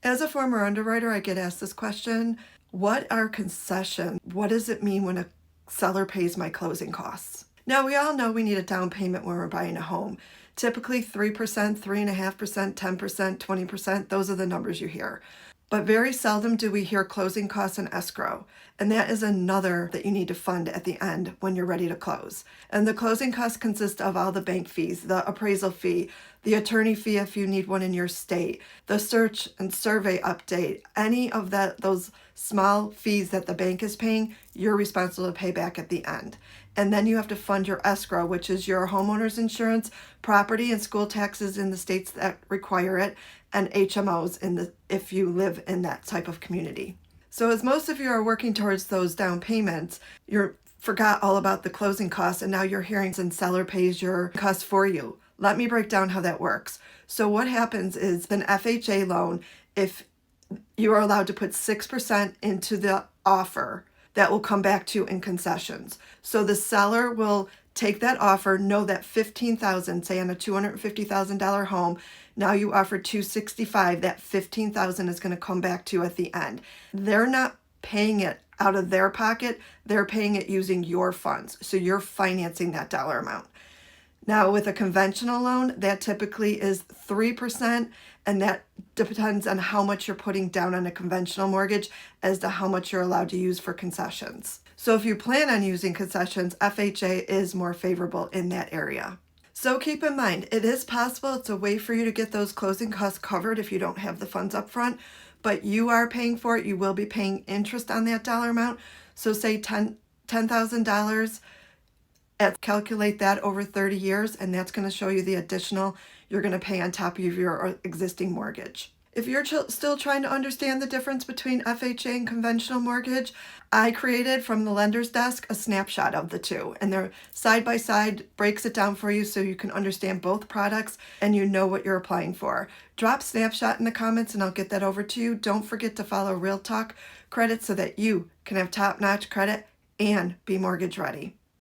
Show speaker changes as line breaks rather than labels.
As a former underwriter, I get asked this question: what are concessions? What does it mean when a seller pays my closing costs? Now, we all know we need a down payment when we're buying a home. Typically 3%, 3.5%, 10%, 20%, those are the numbers you hear. But very seldom do we hear closing costs and escrow. And that is another that you need to fund at the end when you're ready to close. And the closing costs consist of all the bank fees, the appraisal fee, the attorney fee if you need one in your state, the search and survey update, any of those small fees that the bank is paying, you're responsible to pay back at the end. And then you have to fund your escrow, which is your homeowner's insurance, property and school taxes in the states that require it, and HMOs if you live in that type of community. So as most of you are working towards those down payments, you forgot all about the closing costs, and now you're hearing and seller pays your costs for you. Let me break down how that works. So what happens is an FHA loan, if you are allowed to put 6% into the offer, that will come back to you in concessions. So the seller will take that offer, know that $15,000, say on a $250,000 home, now you offer $265,000, that $15,000 is going to come back to you at the end. They're not paying it out of their pocket, they're paying it using your funds. So you're financing that dollar amount. Now with a conventional loan, that typically is 3%, and that depends on how much you're putting down on a conventional mortgage as to how much you're allowed to use for concessions. So if you plan on using concessions, FHA is more favorable in that area. So keep in mind, it is possible, it's a way for you to get those closing costs covered if you don't have the funds up front, but you are paying for it. You will be paying interest on that dollar amount. So say $10,000, calculate that over 30 years, and that's going to show you the additional you're going to pay on top of your existing mortgage. If you're still trying to understand the difference between FHA and conventional mortgage, I created from the lender's desk a snapshot of the two, and they're side by side, breaks it down for you so you can understand both products and you know what you're applying for. Drop snapshot in the comments and I'll get that over to you. Don't forget to follow Real Talk Credit so that you can have top-notch credit and be mortgage ready.